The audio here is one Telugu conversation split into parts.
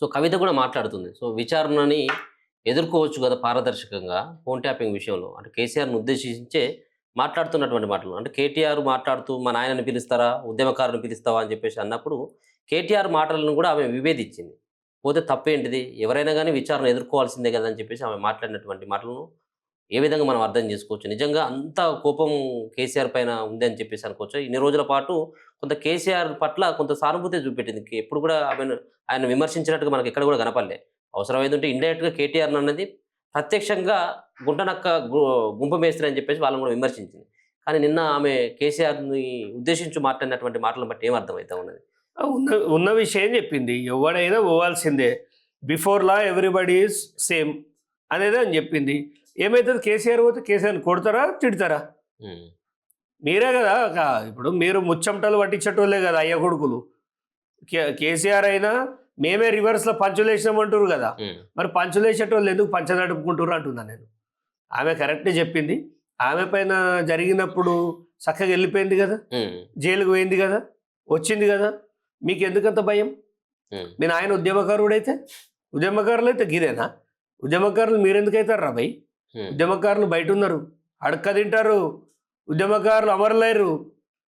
సో కవిత కూడా మాట్లాడుతుంది. సో విచారణని ఎదుర్కోవచ్చు కదా పారదర్శకంగా ఫోన్ ట్యాపింగ్ విషయంలో. అంటే కేసీఆర్‌ని ఉద్దేశించే మాట్లాడుతున్నటువంటి మాటలు. అంటే కేటీఆర్ మాట్లాడుతూ మా నాయనని పిలుస్తారా? ఉద్యమకారుని పిలుస్తావా? అని చెప్పేసి అన్నప్పుడు కేటీఆర్ మాటలను కూడా ఆమె విభేదించింది. పోతే తప్పేంటిది? ఎవరైనా గాని విచారణ ఎదుర్కోవాల్సిందే కదా! అని చెప్పేసి ఆమె మాట్లాడినటువంటి మాటలను ఏ విధంగా మనం అర్థం చేసుకోవచ్చు? నిజంగా అంత కోపం కేసీఆర్ పైన ఉంది అని చెప్పేసి అనుకోవచ్చా? ఇన్ని రోజుల పాటు కొంత కేసీఆర్ పట్ల కొంత సానుభూతి చూపెట్టింది. ఎప్పుడు కూడా ఆయన విమర్శించినట్టుగా మనకు ఎక్కడ కూడా కనపడలే. అవసరమైతుంటే ఇండైరెక్ట్‌గా కేటీఆర్ అన్నది ప్రత్యక్షంగా గుంటనక్క గుంపు మేస్త్రి అని చెప్పేసి వాళ్ళని కూడా విమర్శించింది. కానీ నిన్న ఆమె కేసీఆర్‌ని ఉద్దేశించి మాట్లాడినటువంటి మాటలను బట్టి ఏం అర్థమైతా ఉన్నది? ఉన్న ఉన్న విషయం చెప్పింది. ఎవడైనా పోవాల్సిందే. Before law everybody is same అనేది అని చెప్పింది. ఏమైతుంది కేసీఆర్ పోతే కేసీఆర్‌ని కొడతారా? తిడతారా? హ్మ్. మీరే కదా ఇప్పుడు మీరు ముచ్చమటలు పట్టించేటోళ్ళే కదా అయ్య కొడుకులు. కేసీఆర్ అయినా మేమే రివర్స్‌లో పంచులేసినామంటారు కదా! హ్మ్. మరి పంచులేసేటోళ్ళు ఎందుకు పంచ నడుపుకుంటుర్రు అంటున్నా నేను. ఆమె కరెక్టే చెప్పింది. ఆమె పైన జరిగినప్పుడు చక్కగా వెళ్ళిపోయింది కదా! హ్మ్. జైలుకి పోయింది కదా! వచ్చింది కదా! మీకెందుకంత భయం? హ్మ్. మీ నాయన ఉద్యమకారుడైతే? ఉద్యమకారులైతే గిదేనా? ఉద్యమకారులు మీరెందుకైతారురా భయ్? హ్మ్. ఉద్యమకారులు బయటున్నారు. అడక్క తింటారు. ఉద్యమకారులు అమరులైరు.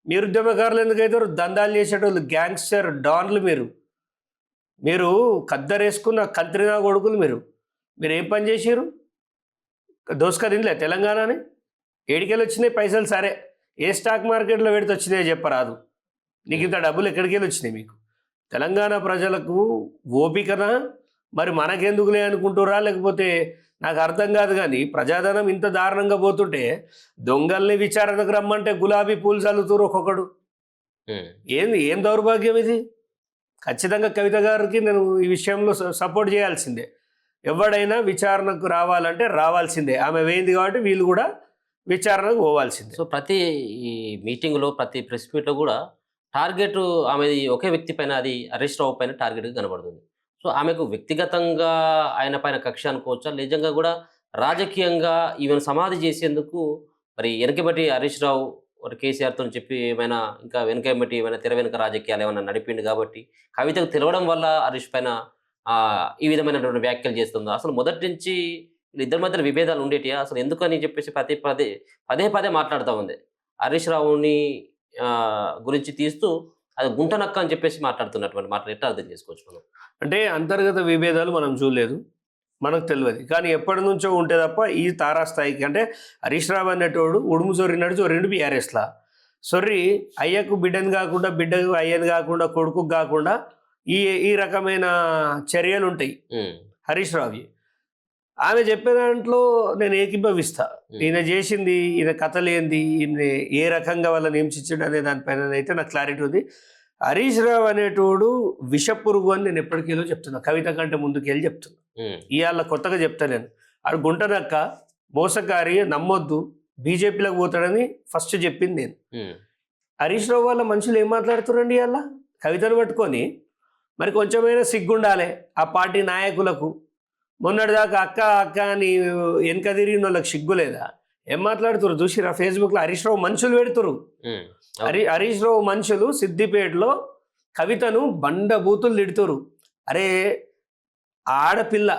మీరు ఉద్యమకారులు ఎందుకైతారు? దందాలు చేసేటోళ్ళు గ్యాంగ్స్టర్ డాన్లు మీరు. మీరు కద్దరేసుకున్న కంత్రినా కొడుకులు మీరు. మీరేం పని చేసిర్రు? దోసుక తినలే తెలంగాణని? ఏడికెళ్ళి వచ్చినాయి పైసలు? సరే ఏ స్టాక్ మార్కెట్లో పెడితే వచ్చినాయో చెప్పరాదు. నీకు ఇంత డబ్బులు ఎక్కడికెళ్ళి వచ్చినాయి మీకు? తెలంగాణ ప్రజలకు ఓపికనా మరి మనకెందుకులే అనుకుంటురా? లేకపోతే నాకు అర్థం కాదు. కానీ ప్రజాధనం ఇంత దారుణంగా పోతుంటే దొంగల్ని విచారణకు రమ్మంటే గులాబీ పూలు చల్లుతురు ఒక్కొక్కడు. హ్మ్. ఏం దౌర్భాగ్యం ఇది? ఖచ్చితంగా కవిత గారికి నేను ఈ విషయంలో సపోర్ట్ చేయాల్సిందే. ఎవడైనా విచారణకు రావాలంటే రావాల్సిందే. ఆమె వేయింది కాబట్టి వీళ్ళు కూడా విచారణకు పోవాల్సిందే. సో ప్రతి ఈ మీటింగ్‌లో, ప్రతి ప్రెస్ మీట్‌లో గూడా టార్గెట్ ఆమెది ఒకే వ్యక్తి పైన, అది హరీష్ రావు పైన టార్గెట్‌గా కనబడుతుంది. సో ఆమెకు వ్యక్తిగతంగా ఆయన పైన కక్ష అనుకోవచ్చా? నిజంగా గూడా రాజకీయంగా ఈమెను సమాధి చేసేందుకు మరి వెనకబట్టి హరీష్ రావు మరి కేసీఆర్‌తోని చెప్పి ఏమైనా ఇంకా వెనకబట్టి ఏమైనా తెర వెనుక రాజకీయాలు ఏమన్నా నడిపిండు కాబట్టి కవితకు తెలవడం వల్ల హరీష్ పైన ఈ విధమైనటువంటి వ్యాఖ్యలు చేస్తుందా? అసలు మొదటి నుంచి వీళ్ళిద్దరి మధ్యన విభేదాలు ఉండేటియా? అసలు ఎందుకని చెప్పేసి పదే పదే మాట్లాడుతా ఉంది. హరీష్ రావుని గురించి తీస్తూ అది గుంటనక్క అని చెప్పేసి మాట్లాడుతున్నటువంటి మాటలు ఎట్లా అర్థం చేసుకోవచ్చు మనం? అంటే అంతర్గత విభేదాలు మనం చూడలేదు, మనకు తెలియదు. కానీ ఎప్పటి నుంచో ఉంటే తప్ప ఈ తారాస్థాయికి అంటే హరీష్ రావు అనేటోడు ఉడుము జొర్రినాడు, జొర్రిండు బీఆర్ఎస్లా. సొర్రి అయ్యకు బిడ్డని కాకుండా, బిడ్డకు అయ్యని కాకుండా, కొడుకుకు కాకుండా ఈ ఈ రకమైన చర్యలు ఉంటాయి హ్మ్. హరీష్ రావువి. ఆమె చెప్పే దాంట్లో నేను ఏకీభవిస్తా. ఈయన చేసింది, ఈయన కథలేంది, ఈయన ఏ రకంగా వాళ్ళని హింసించాడు అనే దానిపైన అయితే నాకు క్లారిటీ ఉంది. హరీష్ రావు అనేటోడు విషపురుగు అని నేను ఎప్పటికెళ్ళో చెప్తున్నా. కవిత కంటే ముందుకెళ్ళి చెప్తున్నా. హ్మ్. ఇవాళ కొత్తగా చెప్తా నేను. ఆడు గుంటనక్క, మోసకారి, నమ్మొద్దు, బీజేపీలోకి పోతాడని ఫస్ట్ చెప్పింది నేను. హ్మ్. హరీష్ రావు వాళ్ళ మనుషులు ఏం మాట్లాడుతున్నారండి ఇవాళ కవితను పట్టుకొని? మరి కొంచెమైనా సిగ్గుండాలి ఆ పార్టీ నాయకులకు. మొన్నటిదాకా అక్క అక్క అని వెనక తిరిగిన వాళ్ళకి సిగ్గు లేదా? ఏం మాట్లాడుతున్నారు చూసిరా? ఫేస్బుక్లో హరీష్ రావు మనుషులు పెడుతురు. హ్మ్. హరీష్ రావు మనుషులు సిద్దిపేటలో కవితను బండబూతులు తిడుతురు. అరే ఆడపిల్ల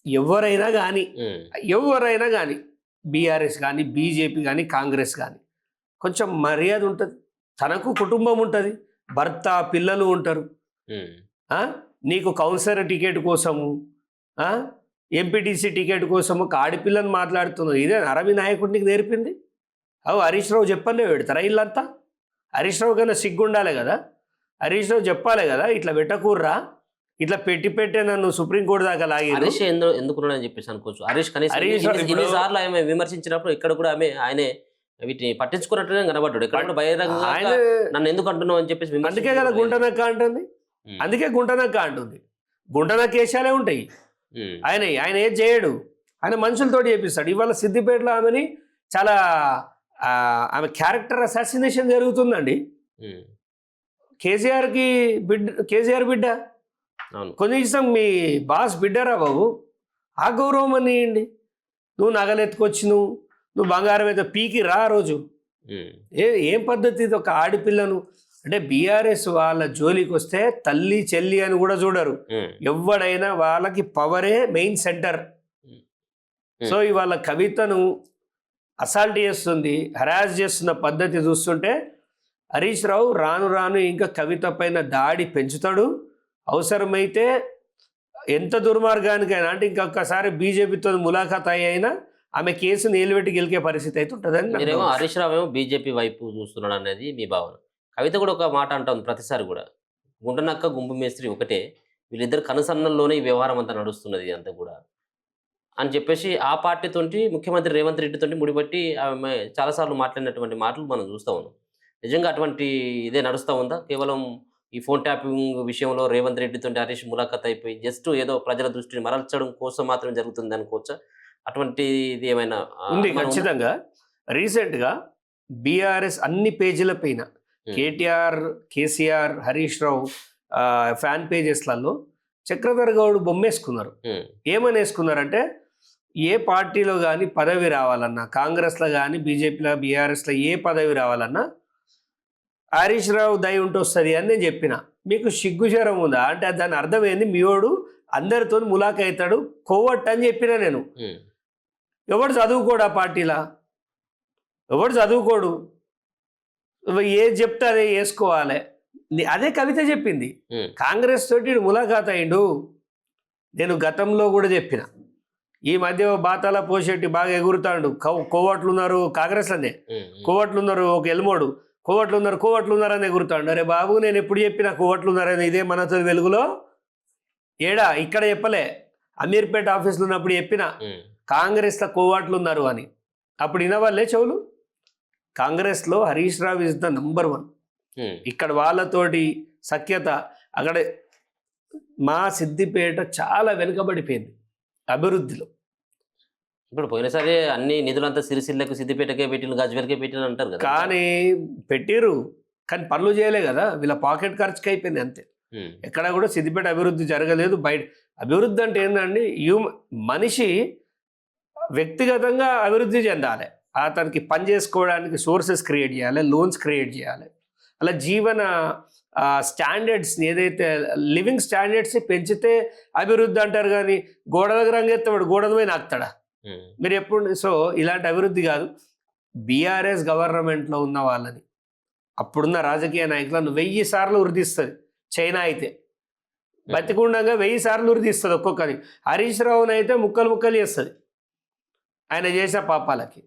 ఎవరైనా కానీ, హ్మ్. ఎవరైనా కానీ, బీఆర్ఎస్ కానీ, బీజేపీ కానీ, కాంగ్రెస్ కానీ కొంచెం మర్యాద ఉంటుంది. తనకు కుటుంబం ఉంటుంది, భర్త పిల్లలు ఉంటారు. హ్మ్. నీకు కౌన్సిలర్ టికెట్ కోసము, ఎంపీటీసీ టికెట్ కోసం ఒక ఆడపిల్లని మాట్లాడుతున్నారు. ఇదే అరవి నాయకుడికి నేర్పింది? అవు హరీష్ రావు చెప్పనే పెడతారా ఇల్లంతా? హరీష్ రావు కన్నా సిగ్గుండాలి కదా. హరీష్ రావు చెప్పాలి కదా, ఇట్లా పెట్టకూర్రా, ఇట్లా పెట్టే నన్ను సుప్రీంకోర్టు దాకా లాగారు. హరీష్ ఎందుకున్నాడని చెప్పేసి అనుకోవచ్చు. హరీష్ కనీసం హరీష్ ఇన్ని సార్లు ఆమె విమర్శించినప్పుడు ఇక్కడ కూడా ఆయనే వీటిని పట్టించుకున్నట్టుగా కనబడ్డాడు. ఇక్కడ కూడా బహిరంగంగా ఆయన నన్ను ఎందుకు అంటున్నావు అని చెప్పేసి అందుకే కదా గుంటనక్క అంటుంది. అందుకే గుంటనక్క అంటుంది. గుంటనక్క వేషాలే ఉంటాయి. ఆయన ఏం చేయడు, ఆయన మనుషులతోటి చేపిస్తాడు. ఇవాళ సిద్దిపేటలో ఆమెని చాలా ఆమె క్యారెక్టర్ అసాసినేషన్ జరుగుతుందండి. కేసీఆర్ బిడ్డ కనీసం మీ బాస్ బిడ్డరా బాబు, ఆ గౌరవం అనియండి. నువ్వు నగలెత్తుకొచ్చి నువ్వు బంగారం అయితే పీకి రా రోజు. ఏం పద్ధతి ఇది? ఒక ఆడపిల్లను అంటే బీఆర్ఎస్ వాళ్ళ జోలికి వస్తే తల్లి చెల్లి అని కూడా చూడరు. ఎవడైనా వాళ్ళకి పవరే మెయిన్ సెంటర్. సో ఇవాళ కవితను అసాల్ట్ చేస్తుంది, హరాస్ చేస్తున్న పద్ధతి చూస్తుంటే హరీష్ రావు రాను రాను ఇంకా కవిత పైన దాడి పెంచుతాడు. అవసరమైతే ఎంత దుర్మార్గానికైనా, అంటే ఇంకొకసారి బీజేపీతో ములాఖాత్ అయినా ఆమె కేసు నిలబెట్టి గెలికే పరిస్థితి అయితే ఉంటుందని మీరేమో హరీష్ రావు ఏమో బీజేపీ వైపు చూస్తున్నాడు అనేది మీ భావన. కవిత కూడా ఒక మాట అంటుంది ప్రతిసారి కూడా, గుండనక్క గుంపు మేస్త్రి ఒకటే, వీళ్ళిద్దరు కనుసన్నల్లోనే ఈ వ్యవహారం అంతా నడుస్తున్నది అంతా కూడా అని చెప్పేసి ఆ పార్టీతోటి ముఖ్యమంత్రి రేవంత్ రెడ్డితోటి ముడిపట్టి ఆమె చాలాసార్లు మాట్లాడినటువంటి మాటలు మనం చూస్తూ ఉన్నాం. నిజంగా అటువంటి ఇదే నడుస్తూ ఉందా? కేవలం ఈ ఫోన్ ట్యాపింగ్ విషయంలో రేవంత్ రెడ్డితో హరీష్ ములాఖత్ అయిపోయి జస్ట్ ఏదో ప్రజల దృష్టిని మరల్చడం కోసం మాత్రమే జరుగుతుంది అనుకోవచ్చా? అటువంటిది ఏమైనా ఉంది ఖచ్చితంగా. రీసెంట్గా బీఆర్ఎస్ అన్ని పేజీల పైన కేటీఆర్, కేసీఆర్, హరీష్ రావు ఫ్యాన్ పేజెస్లలో చక్రధర్ గౌడ్ బొమ్మేసుకున్నారు. ఏమని వేసుకున్నారంటే, ఏ పార్టీలో కానీ పదవి రావాలన్నా, కాంగ్రెస్లో కానీ బీజేపీలో బీఆర్ఎస్లో ఏ పదవి రావాలన్నా హరీష్ రావు దయ ఉంటూ వస్తుంది అని నేను చెప్పిన. మీకు సిగ్గుశరం ఉందా అంటే దాని అర్థం ఏంది? మీవాడు అందరితో ములాఖ అవుతాడు, కోవట్ అని చెప్పిన నేను. ఎవడు చదువుకోడు ఆ పార్టీలా, ఎవడు చదువుకోడు, ఏది చెప్తే అదే వేసుకోవాలి. అదే కవిత చెప్పింది. కాంగ్రెస్ తోటి ములాఖాత్ అయిండు. నేను గతంలో కూడా చెప్పిన, ఈ మధ్య బాతాల పోషెట్టి బాగా ఎగురుతాడు, కోవట్లు ఉన్నారు కాంగ్రెస్లోనే, కోవట్లు ఉన్నారు, ఒక ఎల్మోడు కోవట్లు ఉన్నారు అని ఎగురుతాడు. అరే బాబు, నేను ఎప్పుడు చెప్పిన కోవట్లు ఉన్నారని? ఇదే మనతో వెలుగులో ఏడా ఇక్కడ చెప్పలే, అమీర్పేట ఆఫీసులో ఉన్నప్పుడు చెప్పిన కాంగ్రెస్లో కోవట్లు ఉన్నారు అని. అప్పుడు వినవాళ్ళే చెవులు. కాంగ్రెస్లో Harish Rao is the number 1. ఇక్కడ వాళ్ళతోటి సఖ్యత. అక్కడ మా సిద్దిపేట చాలా వెనుకబడిపోయింది అభివృద్ధిలో. ఇప్పుడు పోయినసారి అన్ని నిధులంతా సిరిసిల్లకు, సిద్దిపేటకే పెట్టిన, గజ్వేల్కే పెట్టిన అంటారు కదా. కానీ పెట్టిరు, కానీ పనులు చేయలే కదా. వీళ్ళ పాకెట్ ఖర్చుకి అయిపోయింది అంతే. ఎక్కడ కూడా సిద్దిపేట అభివృద్ధి జరగలేదు. బయట అభివృద్ధి అంటే ఏంటండి, మనిషి వ్యక్తిగతంగా అభివృద్ధి చెందాలి, అతనికి పని చేసుకోవడానికి సోర్సెస్ క్రియేట్ చేయాలి, లోన్స్ క్రియేట్ చేయాలి. అలా జీవన స్టాండర్డ్స్ని, ఏదైతే లివింగ్ స్టాండర్డ్స్ని పెంచితే అభివృద్ధి అంటారు. కానీ గోడ దగ్గర రంగెత్తాడు, గోడ మీద నాకుతాడా మీరు ఎప్పుడు? సో ఇలాంటి అభివృద్ధి కాదు. బీఆర్ఎస్ గవర్నమెంట్లో ఉన్న వాళ్ళని, అప్పుడున్న రాజకీయ నాయకులను 1000 సార్లు ఉరిదిస్తుంది. చైనా అయితే బతికుండగా 1000 సార్లు ఉరిదిస్తుంది ఒక్కొక్కరి. హరీష్ రావుని అయితే ముక్కలు ముక్కలు చేస్తుంది ఆయన చేసిన పాపాలకి.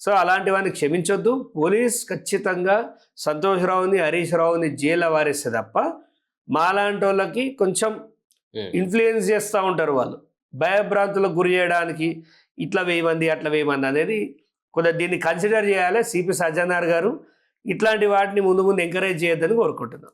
సో అలాంటివన్నీ క్షమించొద్దు. పోలీస్ ఖచ్చితంగా సంతోష్ రావుని, హరీష్ రావుని జైల్లో వారిస్తే తప్ప మాలాంటి వాళ్ళకి కొంచెం ఇన్ఫ్లుయెన్స్ చేస్తూ ఉంటారు వాళ్ళు, భయభ్రాంతులకు గురి చేయడానికి. ఇట్లా 1000 మంది అట్లా 1000 మంది అనేది కొద్దిగా దీన్ని కన్సిడర్ చేయాలి సిపి సజ్జనార్ గారు. ఇట్లాంటి వాటిని ముందు ఎంకరేజ్ చేయొద్దని కోరుకుంటున్నాం.